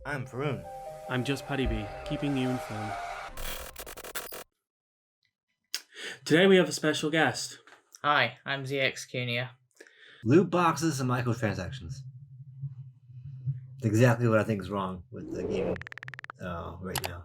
I'm Varun. I'm just Paddy B, keeping you informed. Today we have a special guest. Hi, I'm ZX Cunia. Loot boxes and microtransactions. Exactly what I think is wrong with the gaming right now.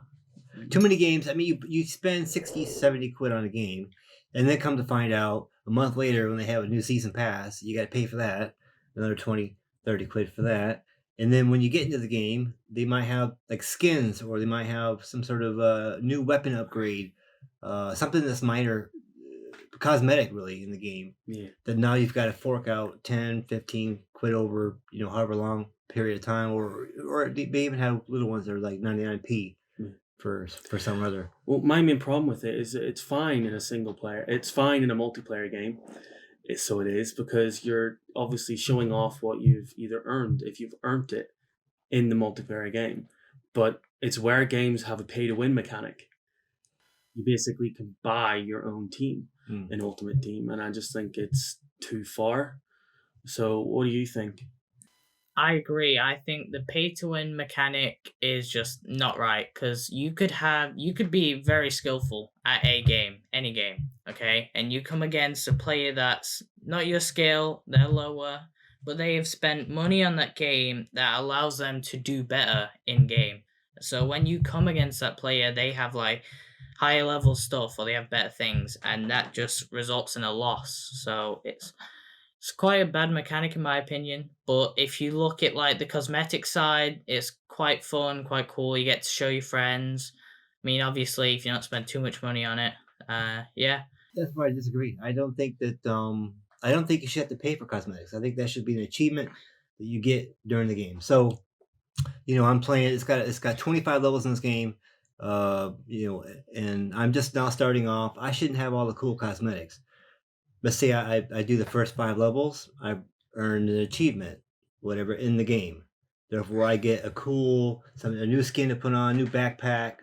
Too many games. I mean, you spend 60, 70 quid on a game, and then come to find out a month later when they have a new season pass, you got to pay for that, another 20, 30 quid for that. And then when you get into the game, they might have like skins, or they might have some sort of new weapon upgrade, something that's minor, cosmetic really in the game. Yeah. That now you've got to fork out 10, 15 quid over, however long period of time, or they even have little ones that are like 99p for some other. Well, my main problem with it is it's fine in a single player. It's fine in a multiplayer game. So it is, because you're obviously showing off what you've either earned, if you've earned it in the multiplayer game. But it's where games have a pay-to-win mechanic. You basically can buy your own team, an Ultimate Team, and I just think it's too far. So what do you think? I agree. I think the pay to win mechanic is just not right because you could be very skillful at a game, any game, okay? And you come against a player that's not your skill, they're lower, but they have spent money on that game that allows them to do better in game. So when you come against that player, they have like higher level stuff or they have better things, and that just results in a loss. So it's quite a bad mechanic in my opinion, but if you look at like the cosmetic side, it's quite fun, quite cool. You get to show your friends. I mean, obviously, if you don't spend too much money on it, yeah. That's why I disagree. I don't think you should have to pay for cosmetics. I think that should be an achievement that you get during the game. So, I'm playing. It's got 25 levels in this game. And I'm just now starting off. I shouldn't have all the cool cosmetics. Let's say I do the first 5 levels. I earn an achievement, whatever, in the game. Therefore, I get a new skin to put on, new backpack.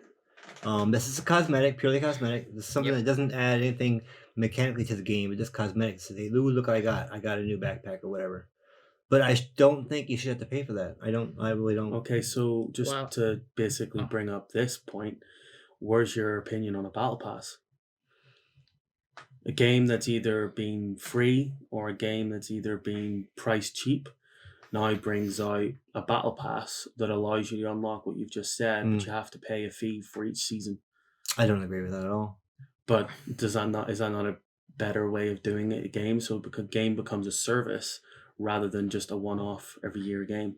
This is a cosmetic, purely cosmetic. This is something that doesn't add anything mechanically to the game. It's just cosmetic. So look, I got a new backpack or whatever. But I don't think you should have to pay for that. I really don't. Okay, so just to basically bring up this point, where's your opinion on a battle pass? A game that's either being free or a game that's either being priced cheap now brings out a battle pass that allows you to unlock what you've just said, but you have to pay a fee for each season. I don't agree with that at all. But is that not a better way of doing it? A game, so because game becomes a service rather than just a one-off every year game.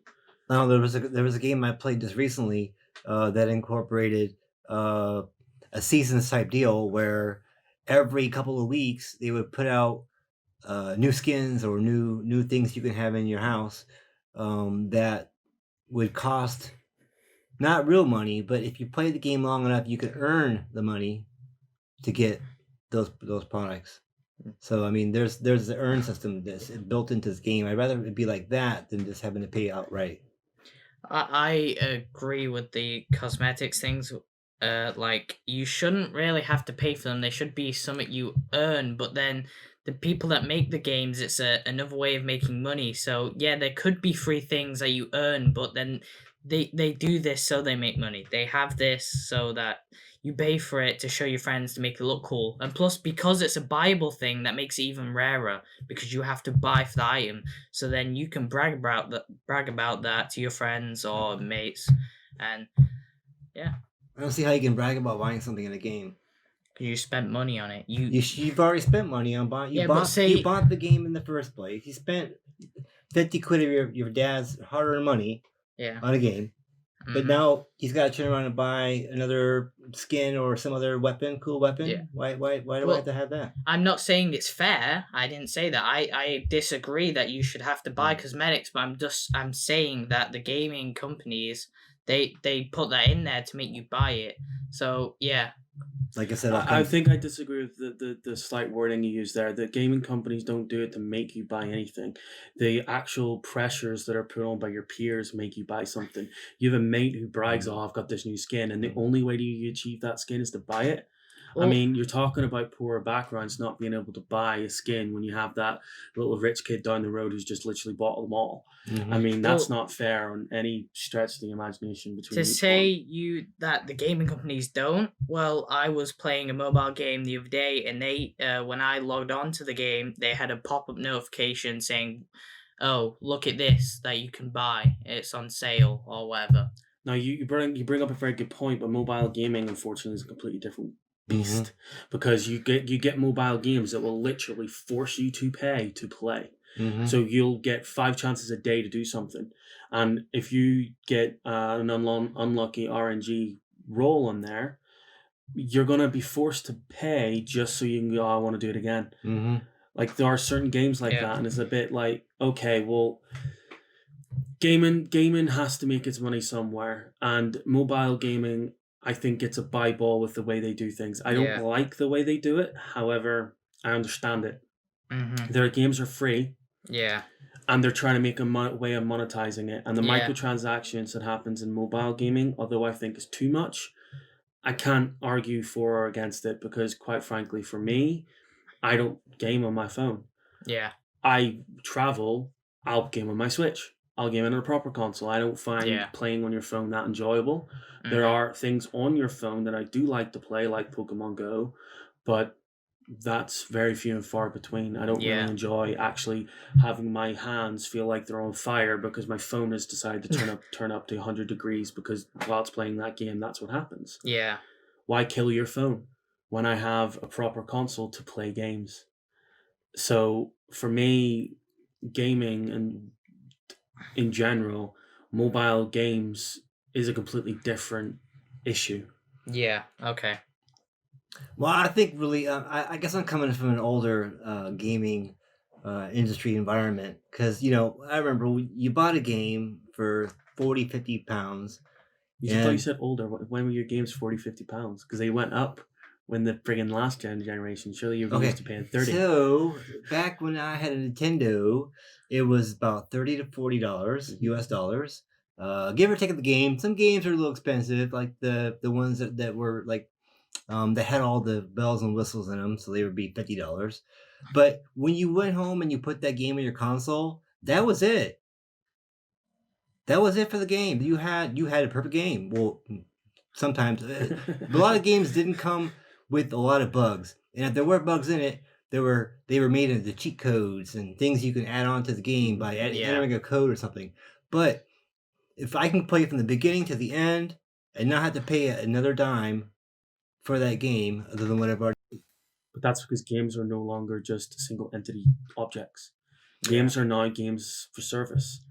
Now there was a game I played just recently that incorporated a seasons type deal where every couple of weeks they would put out new skins or new things you can have in your house that would cost not real money, but if you play the game long enough, you could earn the money to get those products. So I mean, there's the earn system that's built into this game. I'd rather it be like that than just having to pay outright. I agree with the cosmetics things. Like you shouldn't really have to pay for them. They should be something you earn. But then the people that make the games, it's another way of making money. So yeah, there could be free things that you earn, but then they do this so they make money. They have this so that you pay for it to show your friends to make it look cool. And plus, because it's a buyable thing, that makes it even rarer because you have to buy for the item. So then you can brag about that to your friends or mates, and yeah. I don't see how you can brag about buying something in a game. You spent money on it. You've already spent money on buying. You bought the game in the first place. You spent 50 quid of your dad's hard-earned money on a game. But now he's got to turn around and buy another skin or some other cool weapon. Yeah. Why do I have to have that? I'm not saying it's fair. I didn't say that. I disagree that you should have to buy cosmetics, but I'm saying that the gaming companies they put that in there to make you buy it. So yeah. Like I said, I think I disagree with the slight wording you used there. The gaming companies don't do it to make you buy anything. The actual pressures that are put on by your peers make you buy something. You have a mate who brags, "Oh, I've got this new skin," and the only way you achieve that skin is to buy it. I mean, you're talking about poorer backgrounds not being able to buy a skin when you have that little rich kid down the road who's just literally bought them all. I mean, that's not fair on any stretch of the imagination between to each say one. that the gaming companies don't, well, I was playing a mobile game the other day, and they when I logged on to the game, they had a pop-up notification saying, "Oh, look at this that you can buy. It's on sale or whatever." Now you bring up a very good point, but mobile gaming unfortunately is a completely different beast because you get mobile games that will literally force you to pay to play. So you'll get 5 chances a day to do something, and if you get an unlucky RNG roll on there, you're gonna be forced to pay just so you can go, "Oh, I want to do it again." Like there are certain games like that, and it's a bit like, okay, well, gaming has to make its money somewhere, and mobile gaming, I think, gets a buy ball with the way they do things. I don't like the way they do it. However, I understand it. Their games are free. Yeah. And they're trying to make a way of monetizing it. And the microtransactions that happens in mobile gaming, although I think is too much, I can't argue for or against it because, quite frankly, for me, I don't game on my phone. Yeah. I travel, I'll game on my Switch. I'll game on a proper console. I don't find playing on your phone that enjoyable. There are things on your phone that I do like to play, like Pokemon Go, but that's very few and far between. I don't really enjoy actually having my hands feel like they're on fire because my phone has decided to turn up to 100 degrees because while it's playing that game, that's what happens. Yeah. Why kill your phone when I have a proper console to play games? So for me, gaming and in general, mobile games is a completely different issue. Yeah. Okay. Well, I think really, I guess I'm coming from an older gaming industry environment because, I remember you bought a game for 40, 50 pounds. You thought you said older. When were your games 40, 50 pounds? Because they went up when the friggin' last generation. Surely you were used to paying 30. So back when I had a Nintendo, it was about $30 to $40 US dollars. Give or take the game. Some games are a little expensive, like the ones that were like they had all the bells and whistles in them, so they would be $50. But when you went home and you put that game in your console, that was it. That was it for the game. You had a perfect game. Well, sometimes a lot of games didn't come with a lot of bugs, and if there were bugs in it, they were made into cheat codes and things you can add on to the game by entering a code or something. But if I can play from the beginning to the end and not have to pay another dime for that game, other than whatever. But that's because games are no longer just single entity objects. Games are now games for service.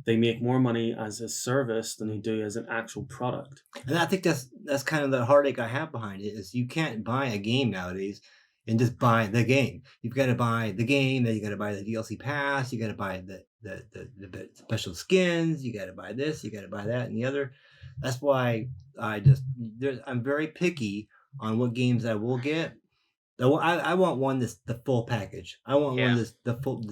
They make more money as a service than they do as an actual product. And I think that's kind of the heartache I have behind it is you can't buy a game nowadays and just buy the game. You've got to buy the game, then you got to buy the DLC pass, you got to buy the special skins, you got to buy this, you got to buy that and the other. That's why I'm very picky on what games I will get. I want one that's the full package. I want one that's the full.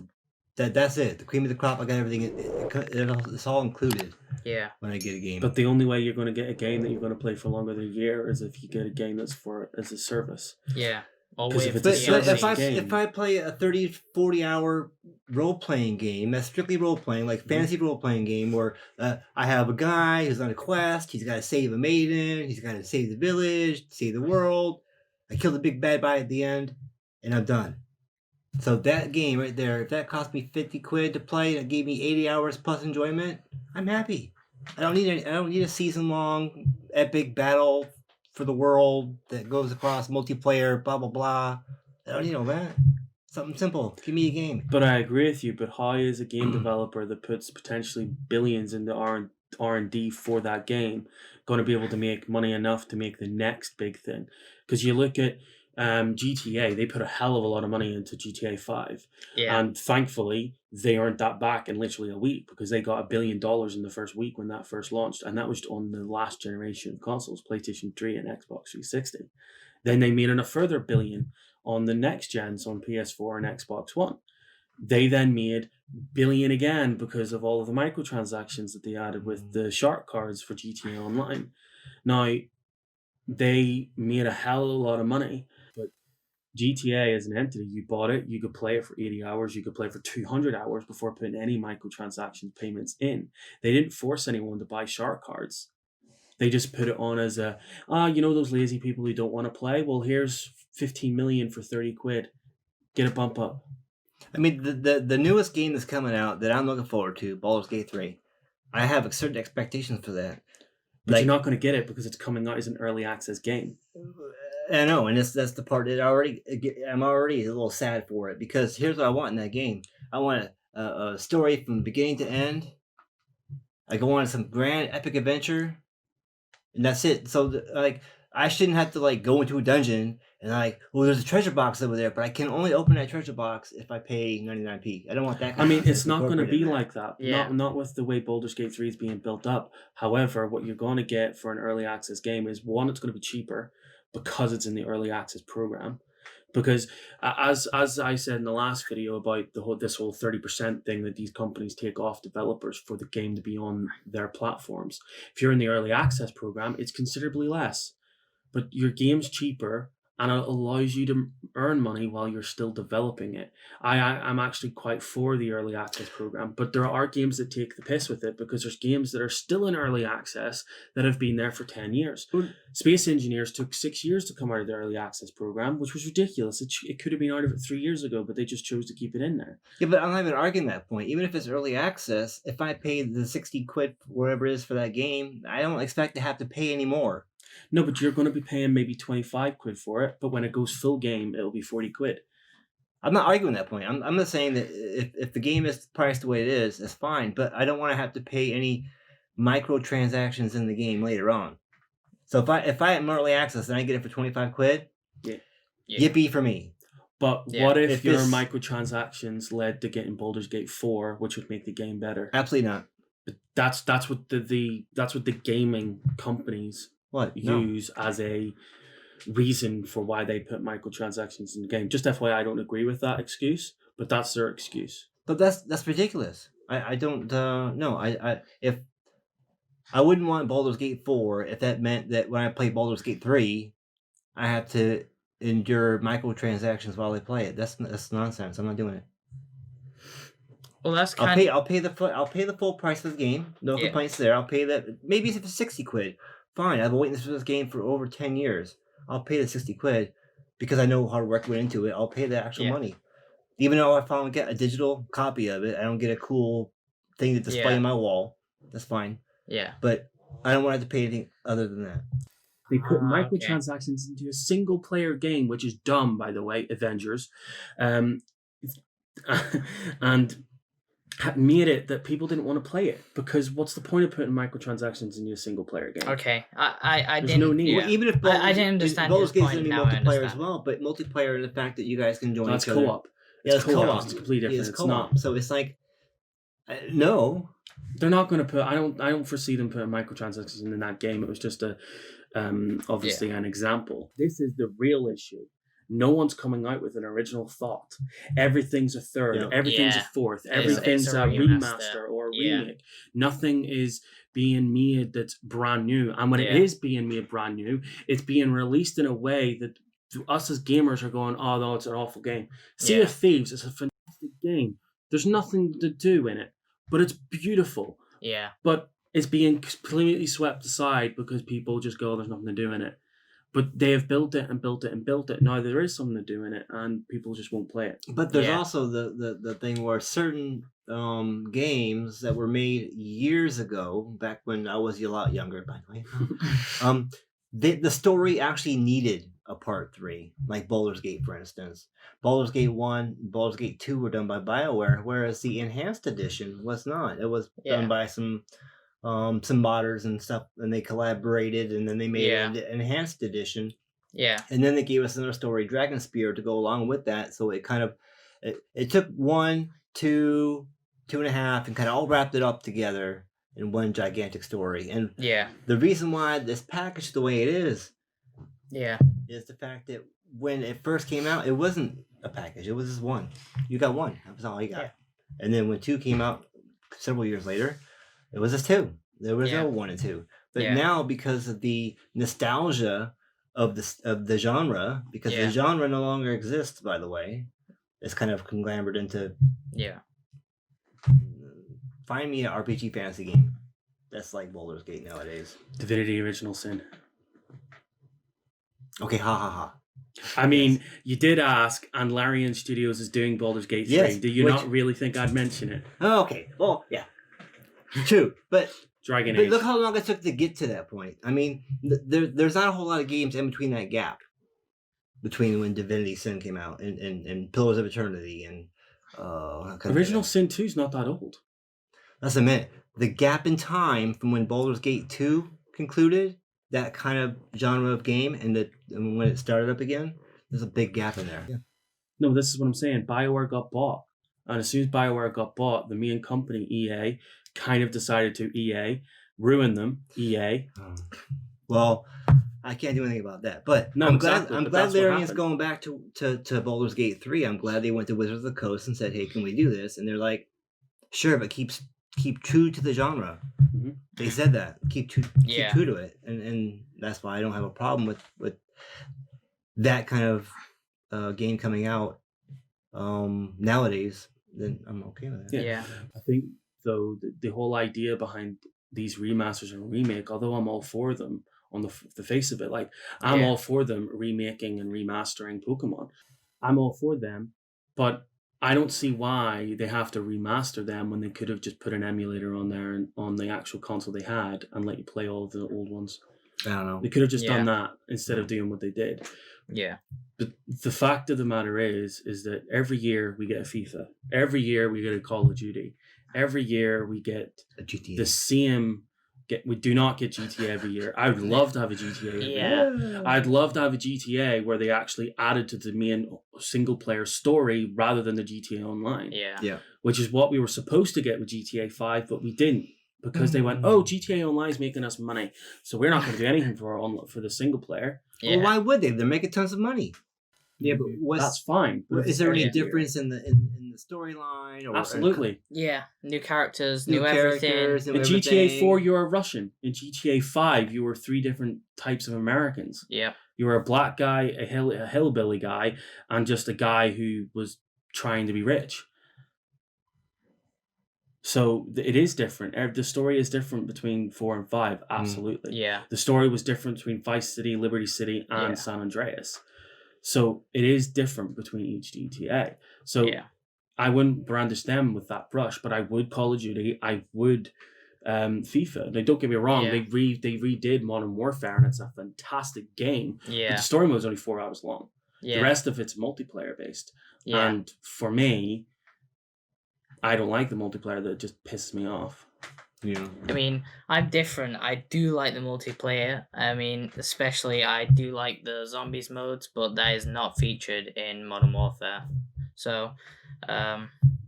That's it. The cream of the crop. I got everything. It's all included. Yeah. When I get a game. But the only way you're going to get a game that you're going to play for longer than a year is if you get a game that's as a service. Yeah. Because if I play a 30, 40 hour role playing game, that's strictly role playing, like fantasy role playing game, where I have a guy who's on a quest. He's got to save a maiden. He's got to save the village, save the world. I kill the big bad guy at the end, and I'm done. So that game right there, if that cost me 50 quid to play and it gave me 80 hours plus enjoyment, I'm happy. I don't need a season long epic battle for the world that goes across multiplayer, blah blah blah. I don't need all that. Something simple. Give me a game. But I agree with you. But how is a game developer that puts potentially billions into R&D for that game going to be able to make money enough to make the next big thing? Because you look at GTA, they put a hell of a lot of money into GTA 5. Yeah. And thankfully, they earned that back in literally a week because they got $1 billion in the first week when that first launched. And that was on the last generation of consoles, PlayStation 3 and Xbox 360. Then they made a further $1 billion on the next gens on PS4 and Xbox One. They then made $1 billion again because of all of the microtransactions that they added with the shark cards for GTA Online. Now, they made a hell of a lot of money. But GTA as an entity, you bought it, you could play it for 80 hours, you could play it for 200 hours before putting any microtransaction payments in. They didn't force anyone to buy shark cards. They just put it on as a, those lazy people who don't want to play? Well, here's 15 million for 30 quid. Get a bump up. I mean, the newest game that's coming out that I'm looking forward to, Baldur's Gate 3, I have certain expectations for that. But you're not going to get it because it's coming out as an early access game. I know, and that's the part that I'm already a little sad for it, because here's what I want in that game. I want a story from beginning to end. I go on some grand epic adventure, and that's it. So I shouldn't have to go into a dungeon and there's a treasure box over there, but I can only open that treasure box if I pay 99p. I don't want that. I mean, it's not going to be like that. Yeah. Not with the way Baldur's Gate 3 is being built up. However, what you're going to get for an early access game is, one, it's going to be cheaper because it's in the early access program. Because as I said in the last video about this whole 30% thing that these companies take off developers for the game to be on their platforms, if you're in the early access program, it's considerably less. But your game's cheaper and it allows you to earn money while you're still developing it. I'm actually quite for the early access program, but there are games that take the piss with it, because there's games that are still in early access that have been there for 10 years. Space Engineers took 6 years to come out of the early access program, which was ridiculous. It could have been out of it 3 years ago, but they just chose to keep it in there. Yeah, but I'm not even arguing that point. Even if it's early access, if I pay the 60 quid, whatever it is for that game, I don't expect to have to pay any more. No, but you're going to be paying maybe 25 quid for it, but when it goes full game, it'll be 40 quid. I'm not arguing that point. I'm just saying that if the game is priced the way it is, it's fine, but I don't want to have to pay any microtransactions in the game later on. So if I am early access and I get it for 25 quid, yeah. Yippee for me. But what if your microtransactions led to getting Baldur's Gate 4, which would make the game better? Absolutely not. But that's what the gaming companies use as a reason for why they put microtransactions in the game. Just FYI, I don't agree with that excuse, but that's their excuse. But that's ridiculous. I don't no. If I wouldn't want Baldur's Gate 4 if that meant that when I play Baldur's Gate 3, I have to endure microtransactions while I play it. That's nonsense. I'm not doing it. Well, that's I'll pay the full price of the game. No complaints there. I'll pay that. Maybe if it's 60 quid. Fine. I've been waiting for this game for over 10 years. I'll pay the 60 quid because I know hard work went into it. I'll pay the actual money. Even though I finally get a digital copy of it, I don't get a cool thing to display on my wall. That's fine. Yeah. But I don't want to have to pay anything other than that. They put microtransactions into a single player game, which is dumb, by the way, Avengers. And made it that people didn't want to play it, because what's the point of putting microtransactions into a single player game? Okay, I There's didn't. no need. Well, even if I didn't understand Baldur's his Gate's point. going to be Now I multiplayer as understand. well, but multiplayer in the fact that you guys can join That's each other. co-op. Yeah, it's co-op. It's completely different. It's co-op. not. So it's like, no. They're not going to put. I don't foresee them putting microtransactions in that game. It was just obviously an example. This is the real issue. No one's coming out with an original thought. Everything's a third. Everything's a fourth. Everything's a remaster or a remake. Nothing is being made that's brand new. And when it is being made brand new, it's being released in a way that us as gamers are going, oh no, it's an awful game. Sea of Thieves is a fantastic game. There's nothing to do in it, but it's beautiful. Yeah. But it's being completely swept aside because people just go, there's nothing to do in it. But they have built it and built it and built it. Now there is something to do in it, and people just won't play it. But there's also the thing where certain games that were made years ago, back when I was a lot younger, by the way, the story actually needed a part 3, like Baldur's Gate, for instance. Baldur's Gate 1, Baldur's Gate 2 were done by BioWare, whereas the enhanced edition was not. It was done by some modders and stuff, and they collaborated, and then they made an enhanced edition. Yeah. And then they gave us another story, Dragon Spear, to go along with that. So it kind of it took 1, 2, 2.5, and kind of all wrapped it up together in one gigantic story. And the reason why this packaged the way it is is the fact that when it first came out, it wasn't a package. It was just one. You got one. That was all you got. Yeah. And then when 2 came out several years later, it was just 2. There was no 1 and 2. But Yeah. now, because of the nostalgia of the genre, because the genre no longer exists, by the way, it's kind of conglomerated into. Yeah. Find me an RPG fantasy game that's like Baldur's Gate nowadays. Divinity Original Sin. Okay, ha ha ha. I mean, you did ask, and Larian Studios is doing Baldur's Gate 3. Yes, Do you not really think I'd mention it? Oh, okay. Well, yeah. True. But Dragon Age. look how long it took to get to that point. I mean, there's not a whole lot of games in between that gap. Between when Divinity Sin came out and Pillars of Eternity and Original Sin 2 is not that old. That's a minute. The gap in time from when Baldur's Gate 2 concluded, that kind of genre of game, and when it started up again, there's a big gap in there. Yeah. No, this is what I'm saying. BioWare got bought. And as soon as BioWare got bought, the main company, EA, kind of decided to ruin them, EA. Well, I can't do anything about that. But no, I'm exactly, glad Larian's going back to Baldur's Gate 3. I'm glad they went to Wizards of the Coast and said, hey, can we do this? And they're like, sure, but keep true to the genre. Mm-hmm. They said that. Keep true to it. And that's why I don't have a problem with that kind of game coming out nowadays. Then I'm okay with it. Yeah. I think, though, the whole idea behind these remasters and remake, although I'm all for them on the face of it, like I'm all for them remaking and remastering Pokemon. I'm all for them, but I don't see why they have to remaster them when they could have just put an emulator on there and on the actual console they had and let you play all of the old ones. I don't know. They could have just done that instead of doing what they did. Yeah. But the fact of the matter is that every year we get a FIFA. Every year we get a Call of Duty. Every year we get a GTA. The same. We do not get GTA every year. I would love to have a GTA every year. I'd love to have a GTA where they actually added to the main single player story rather than the GTA Online. Yeah. Which is what we were supposed to get with GTA 5, but we didn't. Because they went, GTA Online is making us money, so we're not going to do anything for the single player. Yeah. Well, why would they? They're making tons of money. Yeah, but that's fine. Is there any difference in the storyline? Absolutely. Yeah, new characters, new everything. In GTA 4, you were Russian. In GTA 5, you were 3 different types of Americans. Yeah. You were a black guy, a hillbilly guy, and just a guy who was trying to be rich. So it is different. The story is different between 4 and 5. Absolutely. Yeah. The story was different between Vice City, Liberty City, and San Andreas. So it is different between each GTA. So I wouldn't brandish them with that brush, but I would Call of Duty. I would FIFA. Now, don't get me wrong. They redid Modern Warfare, and it's a fantastic game. Yeah. But the story mode is only 4 hours long. Yeah. The rest of it's multiplayer based. Yeah. And for me, I don't like the multiplayer. That just pisses me off. Yeah. I mean, I'm different. I do like the multiplayer. I mean, especially I do like the zombies modes, but that is not featured in Modern Warfare. So,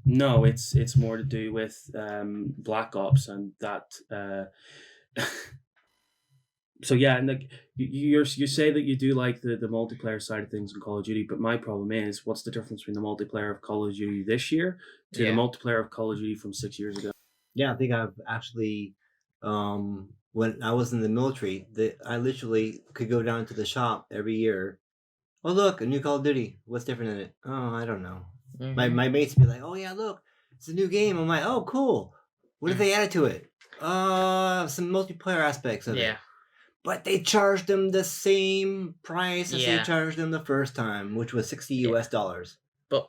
no, it's more to do with Black Ops and that. So yeah, and like you say that you do like the multiplayer side of things in Call of Duty, but my problem is, what's the difference between the multiplayer of Call of Duty this year to the multiplayer of Call of Duty from 6 years ago? Yeah, I think I've actually, when I was in the military, I literally could go down to the shop every year. Oh, look, a new Call of Duty. What's different in it? Oh, I don't know. Mm-hmm. My mates would be like, oh, yeah, look, it's a new game. I'm like, oh, cool. What did they add to it? Some multiplayer aspects of it. But they charged them the same price as they charged them the first time, which was $60 US. But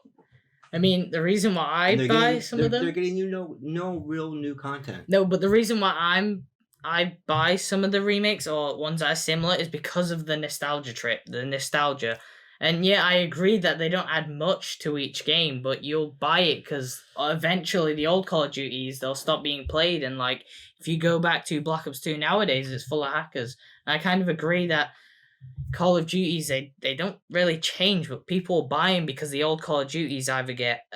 I mean, the reason why I buy some of them, they're getting you no real new content. No, but the reason why I buy some of the remakes or ones that are similar is because of the nostalgia trip, the nostalgia. And yeah, I agree that they don't add much to each game, but you'll buy it because eventually the old Call of Duties, they'll stop being played. And like, if you go back to Black Ops 2 nowadays, it's full of hackers. And I kind of agree that Call of Duties, they don't really change, but people buy them because the old Call of Duties either get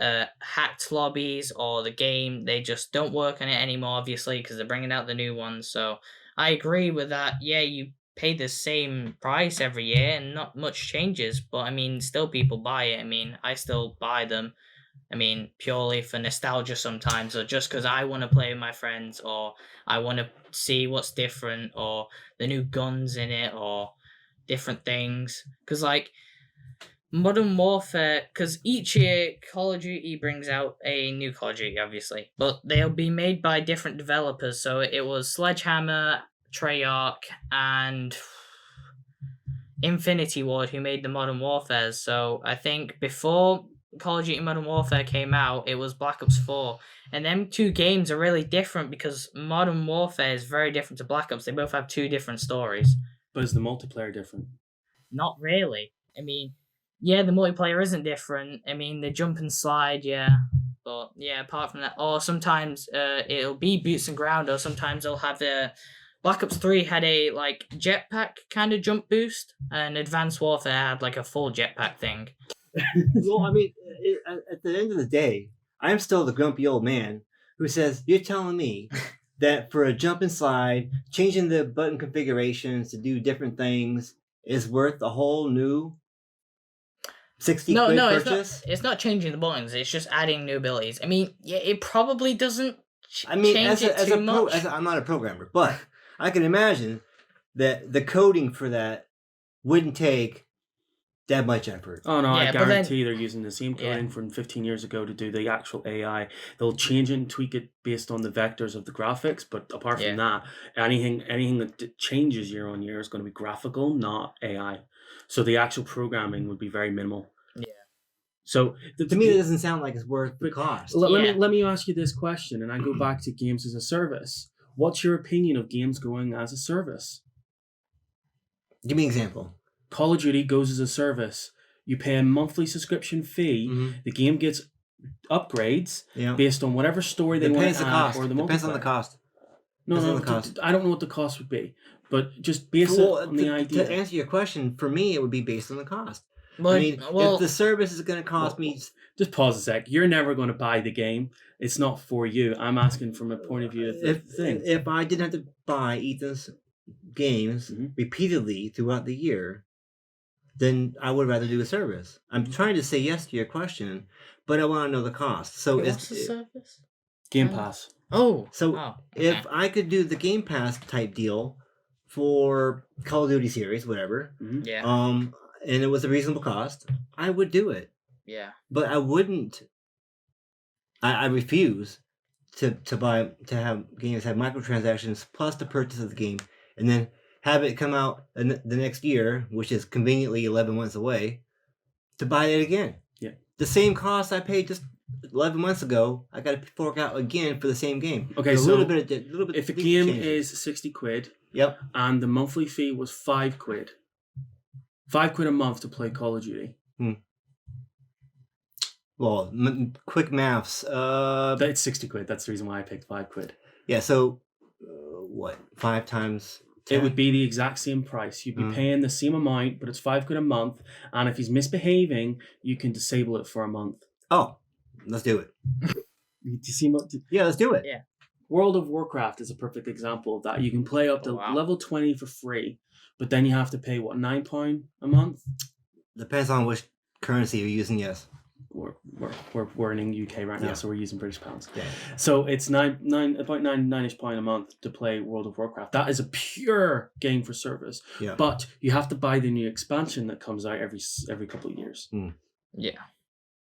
hacked lobbies or the game, they just don't work on it anymore, obviously, because they're bringing out the new ones. So I agree with that. Yeah, you pay the same price every year and not much changes, but I mean, still people buy it. I mean, I still buy them. I mean, purely for nostalgia sometimes, or just because I want to play with my friends, or I want to see what's different, or the new guns in it, or different things. Because, like, Modern Warfare, because each year Call of Duty brings out a new Call of Duty, obviously, but they'll be made by different developers. So it was Sledgehammer, Treyarch, and Infinity Ward who made the Modern Warfare. So I think before Call of Duty Modern Warfare came out, it was Black Ops 4. And them two games are really different because Modern Warfare is very different to Black Ops. They both have two different stories. But is the multiplayer different? Not really. I mean, yeah, the multiplayer isn't different. I mean, the jump and slide, yeah. But yeah, apart from that, or sometimes it'll be boots and ground, or sometimes they'll have the Black Ops 3 had a like jetpack kind of jump boost, and Advanced Warfare had like a full jetpack thing. Well, I mean, at the end of the day, I'm still the grumpy old man who says, you're telling me that for a jump and slide, changing the button configurations to do different things is worth a whole new 60 quid purchase? It's not changing the buttons. It's just adding new abilities. I mean, yeah, it probably doesn't I mean, change it too much. I'm not a programmer, but I can imagine that the coding for that wouldn't take that much effort. Oh no, Yeah, I but then- guarantee they're using the same coding Yeah. from 15 years ago to do the actual AI. They'll change it and tweak it based on the vectors of the graphics, but apart Yeah. from that, anything that changes year on year is going to be graphical, not AI. So the actual programming would be very minimal. Yeah. So To me, it doesn't sound like it's worth the cost. Let me ask you this question, and I go back to games as a service. What's your opinion of games going as a service? Give me an example. Call of Duty goes as a service. You pay a monthly subscription fee. Mhm. The game gets upgrades Yeah. based on whatever story they want Depends to the add cost. or the Depends on the multiplayer. cost. No, Depends no, on the cost. I don't know what the cost would be, but just base Well, it on the idea. to answer your question, for me, it would be based on the cost. Well, I mean, well, if the service is going to cost me, Just pause a sec. You're never going to buy the game. It's not for you. I'm asking from a point of view of the thing. if I didn't have to buy Ethan's games Mhm. repeatedly throughout the year, then I would rather do a service. I'm trying to say yes to your question, but I want to know the cost. So what's the service? Game Pass. Oh, So okay. if I could do the Game Pass type deal for Call of Duty series, whatever, Yeah, and it was a reasonable cost, I would do it. yeah. But I wouldn't. I refuse to have games have microtransactions plus the purchase of the game, and then have it come out the next year, which is conveniently 11 months away, to buy it again. Yeah. The same cost I paid just 11 months ago, I got to fork out again for the same game. Okay, a so little bit, If a big game changes. is 60 quid Yep. and the monthly fee was 5 quid, 5 quid a month to play Call of Duty. Well, quick maths. That's 60 quid. That's the reason why I picked 5 quid. Yeah. So, what? 5 times 10? It would be the exact same price. You'd be Mm. paying the same amount, but it's 5 quid a month. And if he's misbehaving, you can disable it for a month. Oh, let's do it. Do you see what? Yeah, let's do it. Yeah. World of Warcraft is a perfect example of that. You can play up to Wow. level 20 for free, but then you have to pay, what, £9 a month? Depends on which currency you're using. Yes. We're in UK right now, Yeah. so we're using British pounds. Yeah. So it's about nine-ish pound a month to play World of Warcraft. That is a pure game for service. Yeah. But you have to buy the new expansion that comes out every couple of years. Yeah.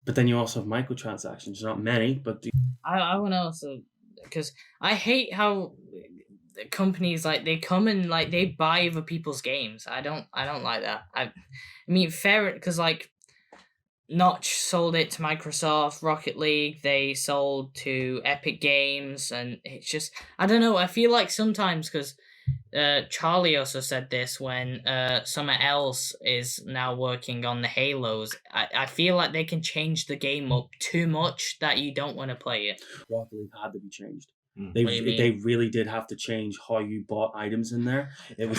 But then you also have microtransactions. Not many, but I want to also, because I hate how companies like they come and like they buy other people's games. I don't like that. I mean, fair, because like Notch sold it to Microsoft, Rocket League, they sold to Epic Games, and it's just, I don't know, I feel like sometimes, because Charlie also said this when someone else is now working on the Halos, I feel like they can change the game up too much that you don't want to play it. Rocket League had to be changed. Mm. They What do you mean? they really did have to change how you bought items in there. It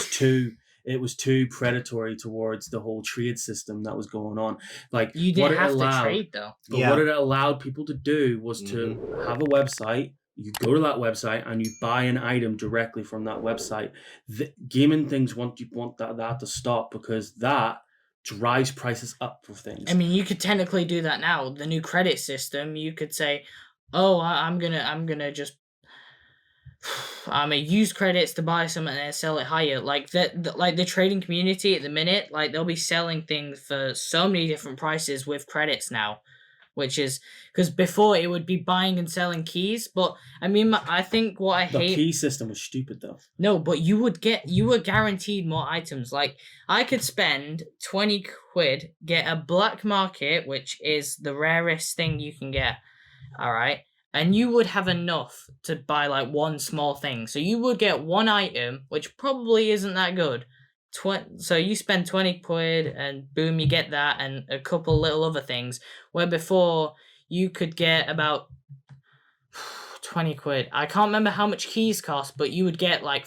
was too predatory towards the whole trade system that was going on. Like You what didn't it have allowed, to trade though. But Yeah. what it allowed people to do was to have a website. You go to that website and you buy an item directly from that website. The gaming things want that to stop, because that drives prices up for things. I mean, you could technically do that now. The new credit system, you could say, "Oh, I'm gonna just use credits to buy something and then sell it higher." Like like the trading community at the minute, like they'll be selling things for so many different prices with credits now, which is because before it would be buying and selling keys. But I mean, I think what I The hate. key system was stupid though. No, but you were guaranteed more items. Like I could spend 20 quid, get a black market, which is the rarest thing you can get. All right. And you would have enough to buy like one small thing. So you would get one item, which probably isn't that good. So you spend 20 quid and boom, you get that and a couple little other things. Where before you could get about 20 quid. I can't remember how much keys cost, but you would get like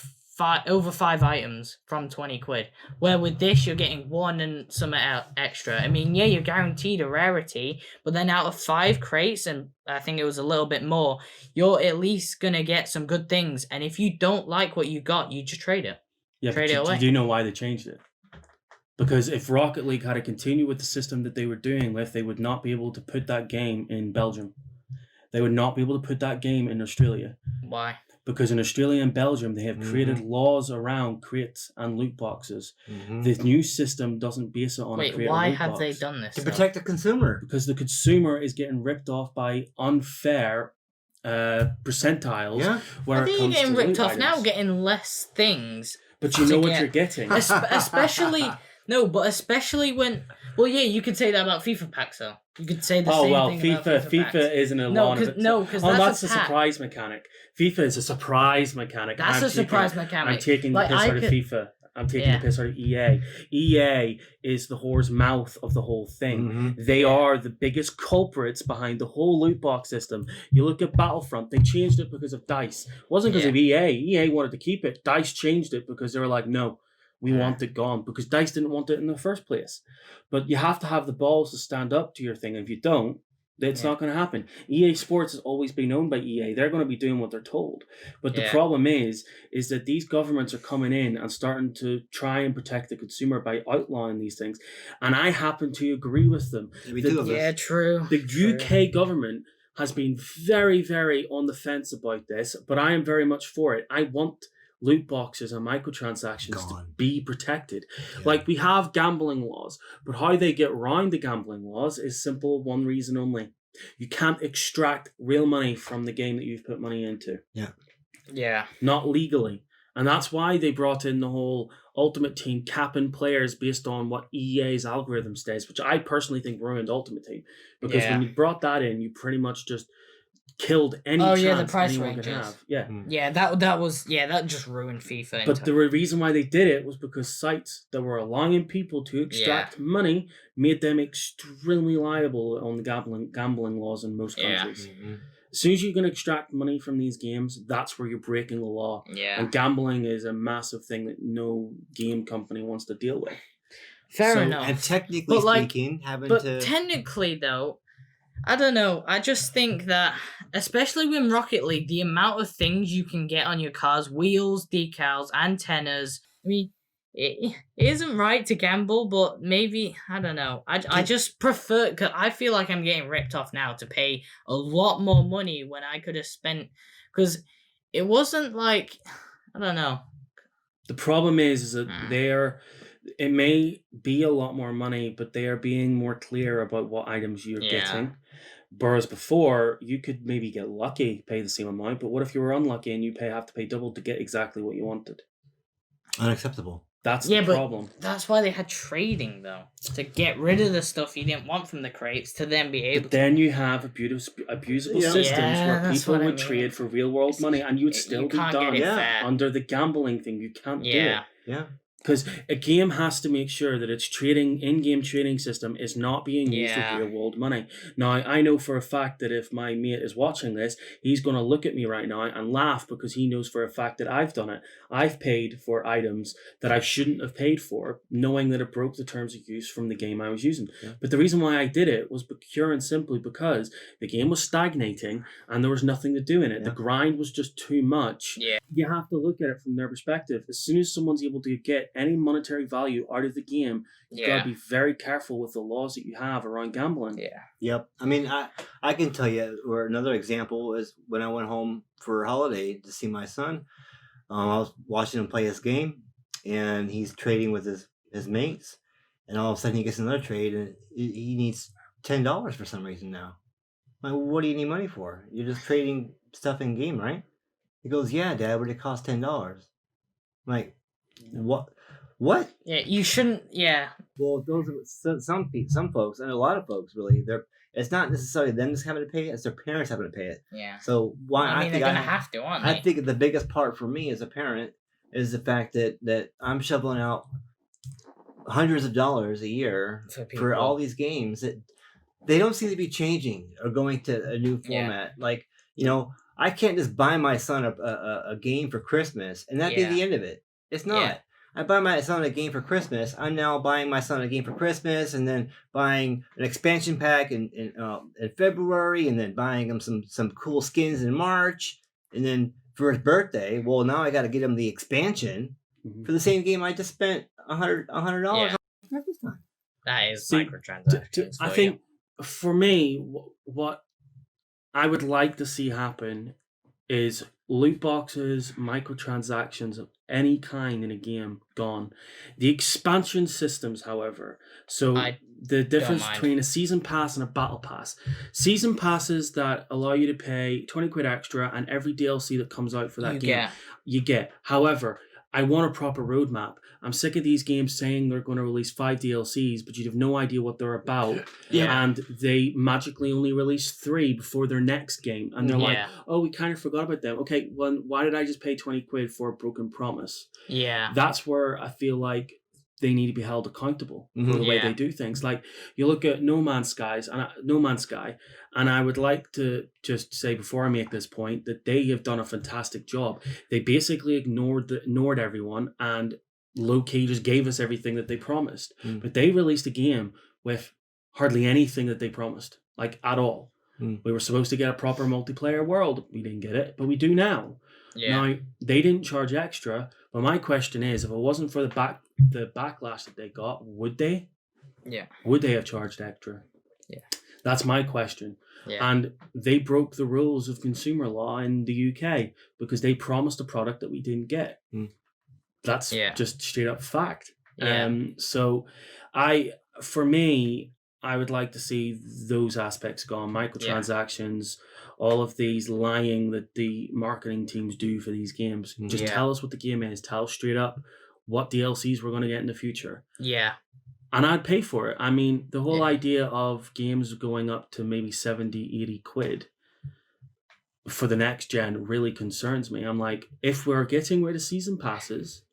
over 5 items from 20 quid. Where with this, you're getting 1 and some extra. I mean, yeah, you're guaranteed a rarity, but then out of 5 crates, and I think it was a little bit more, you're at least going to get some good things. And if you don't like what you got, you just trade it. Yeah, Trade but it away. you do know why they changed it. Because if Rocket League had to continue with the system that they were doing with, they would not be able to put that game in Belgium. They would not be able to put that game in Australia. Why? Because in Australia and Belgium, they have created laws around crates and loot boxes. The new system doesn't base it on a crate or why loot have box. they done this? To protect the consumer. Because the consumer is getting ripped off by unfair percentiles. Yeah. Where I think it you're comes getting to ripped loot off now, items. getting less things. But you know what you're getting. Especially no, but especially when you could say that about FIFA packs though. You could say the same thing about FIFA packs. FIFA isn't a No, law of itself. because that's a pack. surprise mechanic. FIFA is a surprise mechanic. That's a surprise mechanic. I'm taking the piss out of FIFA. I'm taking the piss out of EA. EA is the whore's mouth of the whole thing. They are the biggest culprits behind the whole loot box system. You look at Battlefront, they changed it because of DICE. It wasn't because of EA. EA wanted to keep it. DICE changed it because they were like, no, we want it gone. Because DICE didn't want it in the first place. But you have to have the balls to stand up to your thing. If you don't, it's not going to happen. EA Sports has always been owned by EA. They're going to be doing what they're told. But the problem is that these governments are coming in and starting to try and protect the consumer by outlawing these things. And I happen to agree with them. True. The UK government has been very, very on the fence about this, but I am very much for it. I want loot boxes and microtransactions to be protected. Like, we have gambling laws, but how they get around the gambling laws is simple, one reason only. You can't extract real money from the game that you've put money into. Yeah. Not legally. And that's why they brought in the whole Ultimate Team capping players based on what EA's algorithm says, which I personally think ruined Ultimate Team. Because when you brought that in, you pretty much just killed any chance the price anyone ranges. could have. That just ruined FIFA. But the reason why they did it was because sites that were allowing people to extract money made them extremely liable on the gambling laws in most countries. As soon as you can extract money from these games, that's where you're breaking the law. And gambling is a massive thing that no game company wants to deal with. Fair enough. And technically speaking, technically though, I don't know. I just think that, especially with Rocket League, the amount of things you can get on your cars, wheels, decals, antennas. I mean, it isn't right to gamble, but maybe, I don't know. I just prefer, because I feel like I'm getting ripped off now to pay a lot more money when I could have spent, because it wasn't like, I don't know. The problem is that it may be a lot more money, but they are being more clear about what items you're getting. Whereas before, you could maybe get lucky, pay the same amount, but what if you were unlucky and you have to pay double to get exactly what you wanted? Unacceptable. That's the problem. That's why they had trading, though, to get rid of the stuff you didn't want from the crates to then be able. But then you have abusable systems where people would trade for real world money, and you would still be done under the gambling thing. You can't do it. Yeah. Because a game has to make sure that its in-game trading system is not being used for real-world money. Now, I know for a fact that if my mate is watching this, he's going to look at me right now and laugh because he knows for a fact that I've done it. I've paid for items that I shouldn't have paid for, knowing that it broke the terms of use from the game I was using. Yeah. But the reason why I did it was pure and simply because the game was stagnating and there was nothing to do in it. The grind was just too much. Yeah. You have to look at it from their perspective. As soon as someone's able to get any monetary value out of the game, you got Yeah. to be very careful with the laws that you have around gambling. Yeah. Yep. I mean, I can tell you, or another example is when I went home for a holiday to see my son. I was watching him play his game, and he's trading with his mates, and all of a sudden he gets another trade, and he needs $10 for some reason now. I'm like, what do you need money for? You're just trading stuff in game, right? He goes, yeah, Dad, but it costs $10. I'm like, what? What? Yeah. You shouldn't. Yeah. Well, those are some folks, and a lot of folks really. It's not necessarily them just having to pay it; it's their parents having to pay it. Yeah. So why? I mean, they're gonna have to, aren't they? I think the biggest part for me as a parent is the fact that I'm shoveling out hundreds of dollars a year for all these games that they don't seem to be changing or going to a new format. Like, I can't just buy my son a game for Christmas and that be the end of it. It's not. Yeah. I buy my son a game for Christmas. I'm now buying my son a game for Christmas, and then buying an expansion pack in February, and then buying him some cool skins in March, and then for his birthday, well, now I got to get him the expansion for the same game I just spent $100 on this time. That is See, microtransactions. I think for me, what I would like to see happen is loot boxes, microtransactions of any kind in a game gone. The expansion systems, however, so the difference between a season pass and a battle pass. Season passes that allow you to pay 20 quid extra, and every DLC that comes out for that game, you get. However, I want a proper roadmap. I'm sick of these games saying they're going to release 5 DLCs, but you have no idea what they're about. Yeah. And they magically only release 3 before their next game. And they're like, oh, we kind of forgot about them. Okay, well, why did I just pay 20 quid for a broken promise? Yeah. That's where I feel like they need to be held accountable for the way they do things. Like, you look at No Man's Sky, and I would like to just say before I make this point that they have done a fantastic job. They basically ignored everyone, and low-key just gave us everything that they promised. But they released a game with hardly anything that they promised, like at all. We were supposed to get a proper multiplayer world. We didn't get it, but we do now. Now, they didn't charge extra, but my question is, if it wasn't for the backlash that they got, would they? Yeah. Would they have charged extra? Yeah. That's my question. Yeah. And they broke the rules of consumer law in the UK because they promised a product that we didn't get. That's just straight up fact. So for me, I would like to see those aspects gone. Microtransactions, all of these lying that the marketing teams do for these games. Just tell us what the game is. Tell us straight up what DLCs we're going to get in the future. Yeah. And I'd pay for it. I mean, the whole idea of games going up to maybe 70, 80 quid for the next gen really concerns me. I'm like, if we're getting rid of season passes,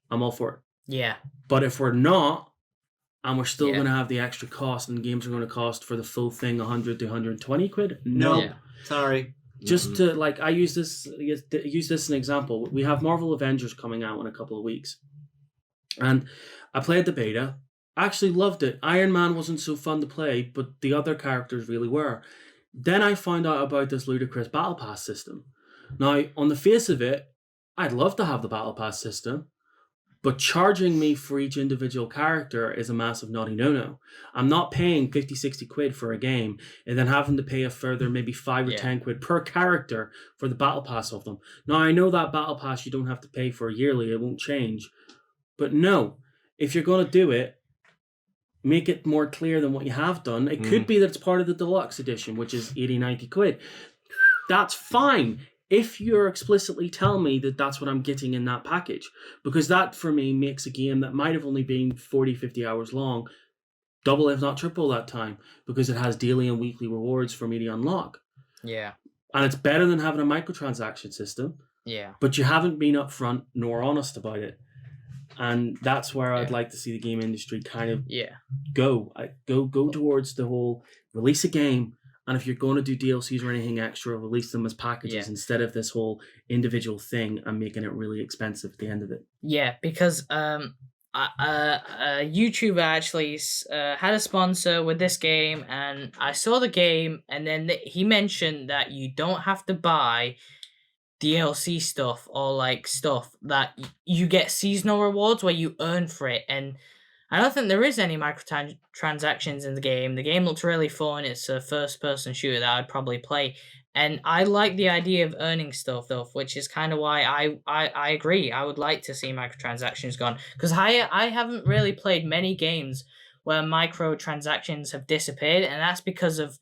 I'm all for it. Yeah. But if we're not, and we're still going to have the extra cost, and games are going to cost for the full thing 100 to 120 quid, no. Sorry. Just to, like, I use this as an example. We have Marvel Avengers coming out in a couple of weeks. And I played the beta. I actually loved it. Iron Man wasn't so fun to play, but the other characters really were. Then I found out about this ludicrous Battle Pass system. Now, on the face of it, I'd love to have the Battle Pass system, but charging me for each individual character is a massive naughty no-no. I'm not paying 50, 60 quid for a game and then having to pay a further maybe 5 or 10 quid per character for the Battle Pass of them. Now, I know that Battle Pass you don't have to pay for yearly. It won't change. But no, if you're going to do it, make it more clear than what you have done. It could be that it's part of the deluxe edition, which is 80, 90 quid. That's fine if you're explicitly telling me that that's what I'm getting in that package. Because that, for me, makes a game that might have only been 40, 50 hours long, double if not triple that time, because it has daily and weekly rewards for me to unlock. Yeah. And it's better than having a microtransaction system. Yeah. But you haven't been upfront nor honest about it. And that's where I'd like to see the game industry kind of go towards the whole release a game, and if you're going to do DLCs or anything extra, release them as packages instead of this whole individual thing and making it really expensive at the end of it. Yeah, because a YouTuber actually had a sponsor with this game, and I saw the game, and then he mentioned that you don't have to buy DLC stuff or like stuff that you get seasonal rewards where you earn for it. And I don't think there is any microtransactions in the game. The game looks really fun. It's a first-person shooter that I'd probably play, and I like the idea of earning stuff though, which is kind of why I agree. I would like to see microtransactions gone because I haven't really played many games where microtransactions have disappeared, and that's because of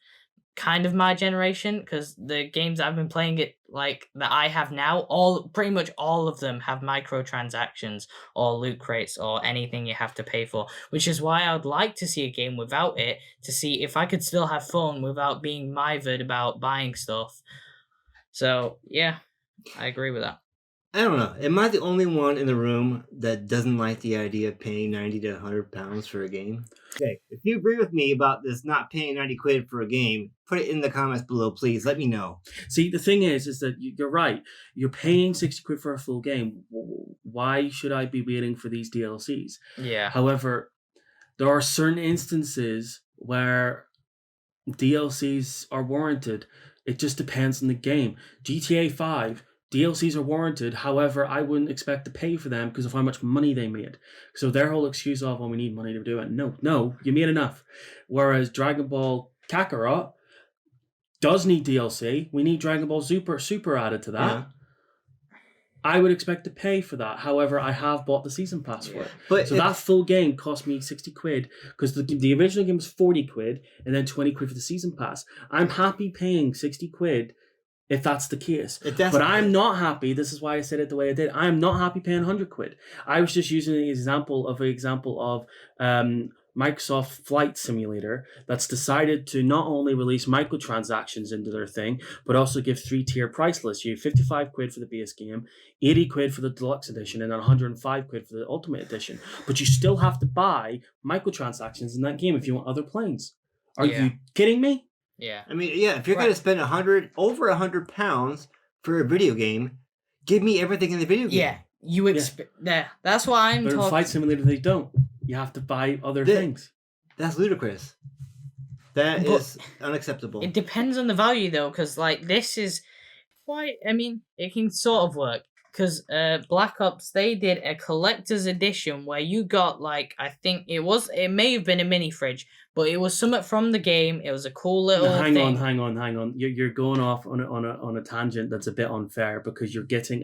kind of my generation, because the games I've been playing it like that I have now, all pretty much all of them have microtransactions or loot crates or anything you have to pay for, which is why I would like to see a game without it to see if I could still have fun without being mithered about buying stuff. So yeah, I agree with that. I don't know. Am I the only one in the room that doesn't like the idea of paying 90 to 100 pounds for a game? Okay, if you agree with me about this not paying 90 quid for a game, put it in the comments below, please. Let me know. See, the thing is that you're right. You're paying 60 quid for a full game. Why should I be waiting for these DLCs? Yeah. However, there are certain instances where DLCs are warranted. It just depends on the game. GTA 5, DLCs are warranted. However, I wouldn't expect to pay for them because of how much money they made. So their whole excuse of, well, we need money to do it. No, you made enough. Whereas Dragon Ball Kakarot does need DLC. We need Dragon Ball Super added to that. Yeah. I would expect to pay for that. However, I have bought the season pass for it. But So that full game cost me 60 quid because the original game was 40 quid and then 20 quid for the season pass. I'm happy paying 60 quid if that's the case. But I'm not happy. This is why I said it the way I did. I'm not happy paying 100 quid. I was just using an example of Microsoft Flight Simulator that's decided to not only release microtransactions into their thing, but also give 3-tier price lists. You have 55 quid for the base game, 80 quid for the deluxe edition, and then 105 quid for the ultimate edition. But you still have to buy microtransactions in that game if you want other planes. Are you kidding me? Yeah. I mean, yeah, if you're going to spend over 100 pounds for a video game, give me everything in the video game. Yeah. You expect that's why I'm But in talking. Flight Simulator, they don't. You have to buy other things. That's ludicrous. That is unacceptable. It depends on the value though, because like this is quite. I mean, it can sort of work because Black Ops they did a collector's edition where you got like I think it may have been a mini fridge, but it was something from the game. It was a cool little thing. Hang on. You're going off on a tangent that's a bit unfair because you're getting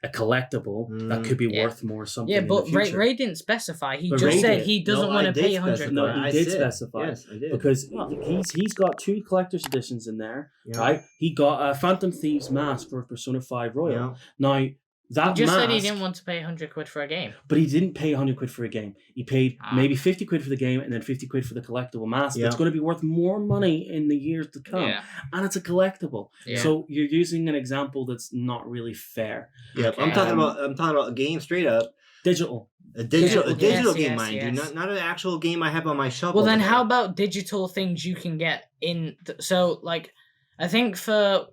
a collectible that could be worth more something. Yeah, but in the future. Ray didn't specify. He But just Ray said did. he doesn't want to pay 100. No, I he did said. specify. Yes, I did. Because he's got 2 collector's editions in there, right? He got a Phantom Thieves mask for Persona 5 Royal. Yeah. Now, that He just mask, said he didn't want to pay 100 quid for a game. but he didn't pay 100 quid for a game. He paid maybe 50 quid for the game and then 50 quid for the collectible mask. That's going to be worth more money in the years to come. Yeah. And it's a collectible. Yeah. So you're using an example that's not really fair. Yeah, Okay. I'm talking about a game straight up. Digital. A digital Yes, game, yes, mind you, yes. not an actual game I have on my shelf. Well, over then there. how about digital things you can get in? So, like, I think for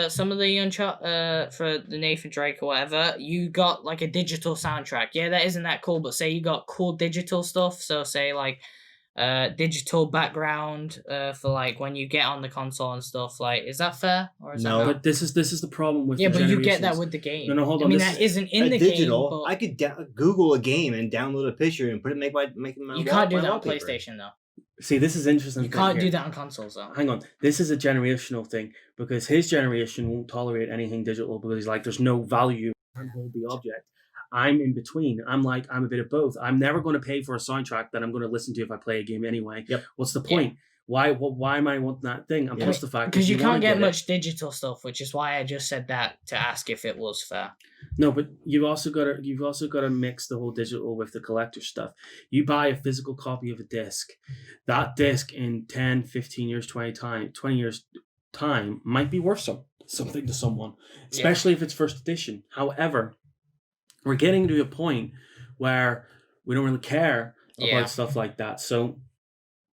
some of the for the Nathan Drake or whatever, you got like a digital soundtrack. Yeah, that isn't that cool, but say you got cool digital stuff. So say like digital background for like when you get on the console and stuff. Like, is that fair or is No. that not? But this is the problem with Yeah, the but you get that generations. with the game. No, hold I on, mean, this that is- isn't in the digital. game. But I could Google a game and download a picture and put it make my you can't do my that on wallpaper. PlayStation though. See, this is interesting. You thing can't here. do that on consoles though. Hang on. This is a generational thing because his generation won't tolerate anything digital because he's like, there's no value. Can't hold the object. I'm in between. I'm a bit of both. I'm never going to pay for a soundtrack that I'm going to listen to if I play a game anyway. Yep. What's the point? Why am I wanting that thing? And plus the fact Because you can't get wanna much digital stuff, which is why I just said that to ask if it was fair. No, but you've also got to mix the whole digital with the collector stuff. You buy a physical copy of a disc. That disc in 10, 15 years, 20 years time might be worth something to someone, especially if it's first edition. However, we're getting to a point where we don't really care about stuff like that. So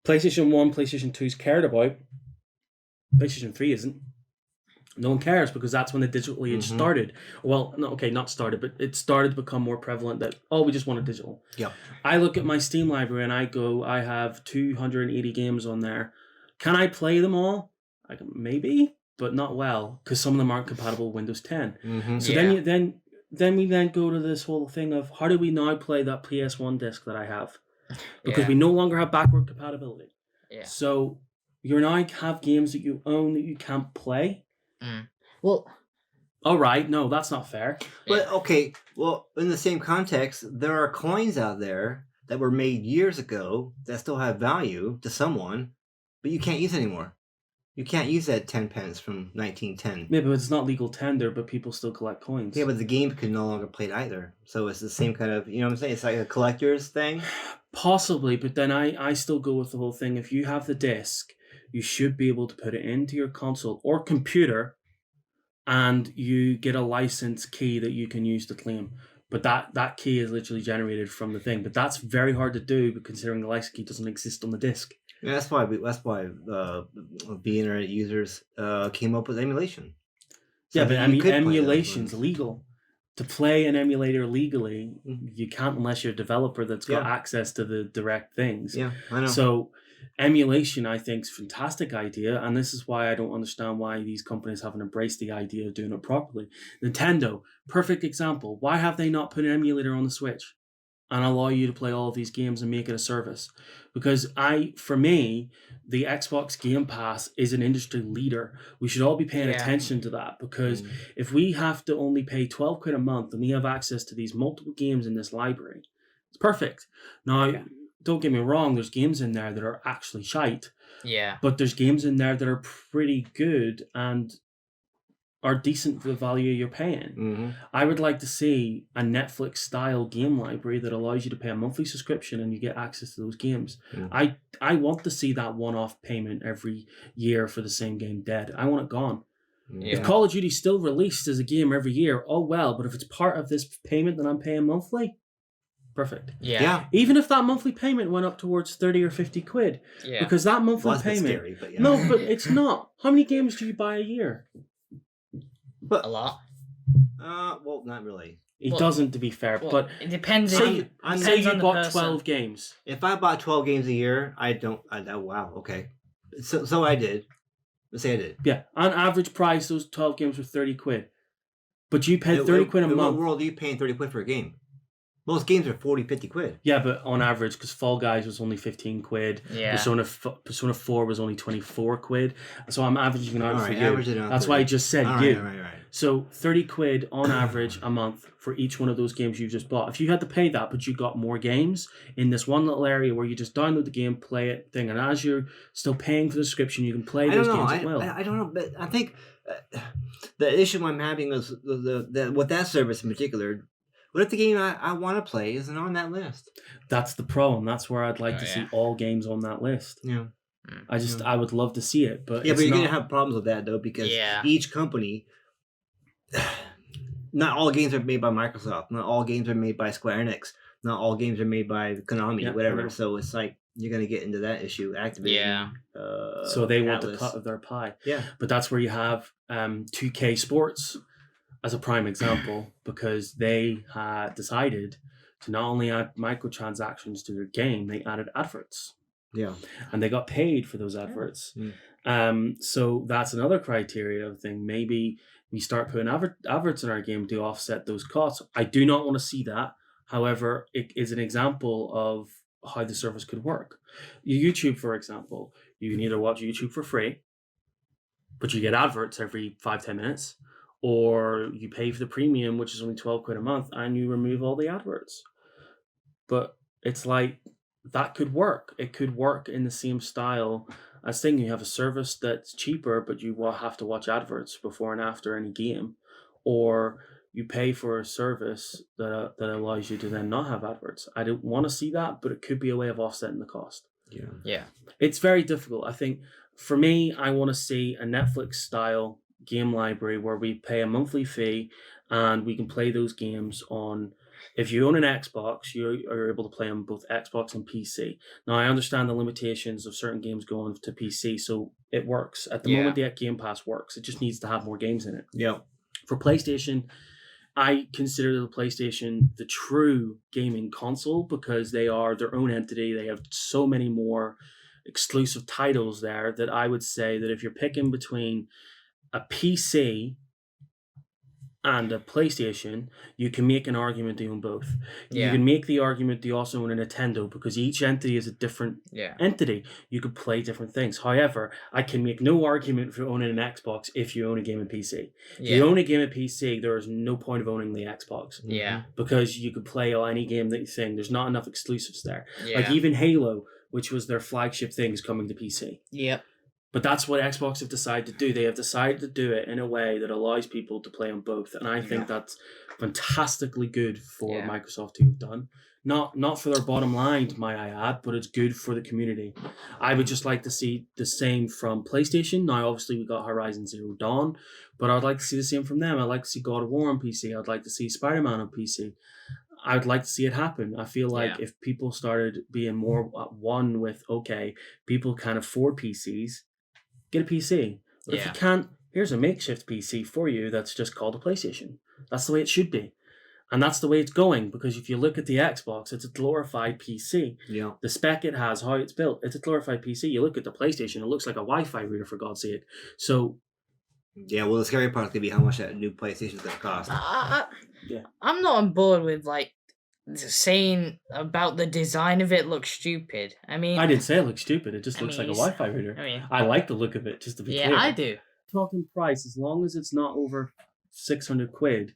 PlayStation 1, PlayStation 2 is cared about. PlayStation 3 isn't. No one cares because that's when the digital age started. Well, no, okay, not started, but it started to become more prevalent that, we just want a digital. Yep. I look at my Steam library and I have 280 games on there. Can I play them all? Maybe. but not well, because some of them aren't compatible with Windows 10. Mm-hmm. So Yeah. then we go to this whole thing of how do we now play that PS1 disc that I have? Because Yeah. we no longer have backward compatibility. Yeah. So you now have games that you own that you can't play. Well, All right, no, that's not fair. But yeah. okay, well, in the same context, there are coins out there that were made years ago that still have value to someone, but you can't use anymore. You can't use that 10 pence from 1910. Yeah, but it's not legal tender, but people still collect coins. Yeah, but the game could no longer play it either. So it's the same kind of, you know what I'm saying? It's like a collector's thing. Possibly, but then I still go with the whole thing. If you have the disc, you should be able to put it into your console or computer, and you get a license key that you can use to claim. But that key is literally generated from the thing. But that's very hard to do, considering the license key doesn't exist on the disc. Yeah, that's why the internet users came up with emulation. Yeah, but you could play those emulation's ones. legal. To play an emulator legally, Mhm. you can't unless you're a developer that's got Yeah. access to the direct things. Yeah, I know. So emulation, I think, is a fantastic idea, and this is why I don't understand why these companies haven't embraced the idea of doing it properly. Nintendo, perfect example. Why have they not put an emulator on the Switch and allow you to play all of these games and make it a service? Because for me, the Xbox Game Pass is an industry leader. We should all be paying Yeah. attention to that, because Mm. if we have to only pay 12 quid a month and we have access to these multiple games in this library, it's perfect. Now, Yeah. don't get me wrong, there's games in there that are actually shite, Yeah. but there's games in there that are pretty good and are decent for the value you're paying. Mhm. I would like to see a Netflix style game library that allows you to pay a monthly subscription and you get access to those games. Mm. I want to see that one-off payment every year for the same game dead. I want it gone. Yeah. If Call of Duty's still released as a game every year, oh well, but if it's part of this payment that I'm paying monthly, perfect. Yeah. Yeah. Even if that monthly payment went up towards 30 or 50 quid, Yeah. because that monthly Well, that's a bit payment... scary, but yeah. No, but it's not. How many games do you buy a year? A lot. Well, not really. He Well- doesn't, to be fair, Well, but it depends. say on- you, I'm- say depends you on the bought person. 12 games. If I bought 12 games a year, wow, okay. So I did. Let's say I did. Yeah, on average price, those 12 games were 30 quid. But you paid 30 quid a In what month. world are you paying 30 quid for a game? Most games are 40, 50 quid. Yeah, but on average, because Fall Guys was only 15 quid. Yeah. Persona 4 was only 24 quid. So I'm averaging it out for Alright, you. average it out. That's why I just said Alright, you. Alright. So 30 quid on average a month for each one of those games you just bought. If you had to pay that, but you got more games in this one little area where you just download the game, play it, thing, and as you're still paying for the subscription, you can play I don't those know. games as well. I don't know, but I think the issue I'm having is with that service in particular. What if the game I want to play isn't on that list? That's the problem. That's where I'd like Oh, to yeah. see all games on that list. Yeah. I would love to see it, but Yeah, it's but you're not. going to have problems with that, though, because Yeah. each company, not all games are made by Microsoft. Not all games are made by Square Enix. Not all games are made by Konami, Yeah, I know. whatever. So it's like, you're going to get into that issue. Activision. Yeah. So they want a Atlas. cut of their pie. Yeah. But that's where you have 2K Sports as a prime example, because they had decided to not only add microtransactions to their game, they added adverts. Yeah. And they got paid for those adverts. So that's another criteria thing. Maybe we start putting adverts in our game to offset those costs. I do not want to see that. However, it is an example of how the service could work. YouTube, for example, you can either watch YouTube for free, but you get adverts every 5-10 minutes, or you pay for the premium, which is only 12 quid a month, and you remove all the adverts. But it's like, that could work. It could work in the same style as thing. You have a service that's cheaper, but you will have to watch adverts before and after any game, or you pay for a service that allows you to then not have adverts. I don't want to see that, but it could be a way of offsetting the cost. Yeah. Yeah. It's very difficult. I think for me, I want to see a Netflix style game library where we pay a monthly fee and we can play those games on. If you own an Xbox, you're able to play on both Xbox and PC. Now, I understand the limitations of certain games going to PC, so it works. At the moment, the Game Pass works. It just needs to have more games in it. Yeah. For PlayStation, I consider the PlayStation the true gaming console because they are their own entity. They have so many more exclusive titles there that I would say that if you're picking between a PC and a PlayStation, you can make an argument they own both. You Yeah. can make the argument they also own a Nintendo because each entity is a different Yeah. entity. You could play different things. However, I can make no argument for owning an Xbox if you own a gaming PC. If you Yeah. own a gaming PC, there is no point of owning the Xbox Yeah. because you could play any game that you think. There's not enough exclusives there. Like Yeah. even Halo, which was their flagship thing, is coming to PC. Yep. But that's what Xbox have decided to do. They have decided to do it in a way that allows people to play on both. And I think that's fantastically good for Yeah. Microsoft to have done. Not for their bottom line, might I add, but it's good for the community. I would just like to see the same from PlayStation. Now, obviously, we got Horizon Zero Dawn, but I'd like to see the same from them. I'd like to see God of War on PC. I'd like to see Spider-Man on PC. I'd like to see it happen. I feel like if people started being more at one with, okay, people can afford PCs, get a PC. But if you can't, here's a makeshift PC for you that's just called a PlayStation. That's the way it should be. And that's the way it's going, because if you look at the Xbox, it's a glorified PC. Yeah. The spec it has, how it's built, it's a glorified PC. You look at the PlayStation, it looks like a Wi-Fi router, for God's sake. So... yeah, well, the scary part is going to be how much that new PlayStation is going to cost. I'm not on board with, like, saying about the design of it looks stupid. I mean... I didn't say it looks stupid. It just looks like a Wi-Fi router. I like the look of it, just to be clear. Yeah, I do. Talking price, as long as it's not over 600 quid,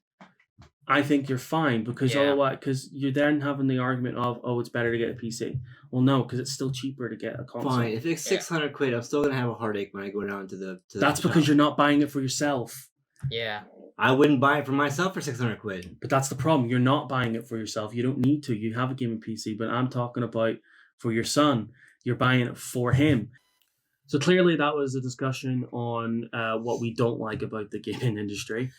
I think you're fine, because otherwise, because you're then having the argument of, oh, it's better to get a PC. Well, no, because it's still cheaper to get a console. Fine, if it's 600 quid, I'm still gonna have a heartache when I go down to the. That's because you're not buying it for yourself. Yeah. I wouldn't buy it for myself for 600 quid. But that's the problem. You're not buying it for yourself. You don't need to. You have a gaming PC, but I'm talking about for your son. You're buying it for him. So clearly, that was a discussion on what we don't like about the gaming industry.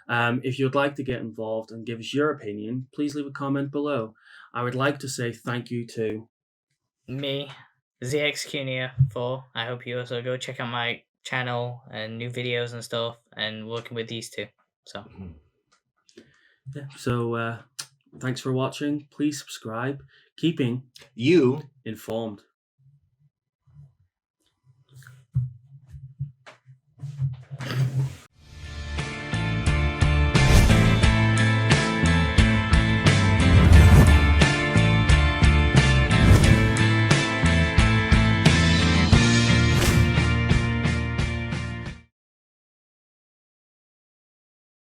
If you'd like to get involved and give us your opinion, please leave a comment below. I would like to say thank you to me, ZXCunia 4. I hope you also go check out my channel and new videos and stuff, and working with these two. So thanks for watching. Please subscribe, keeping you informed.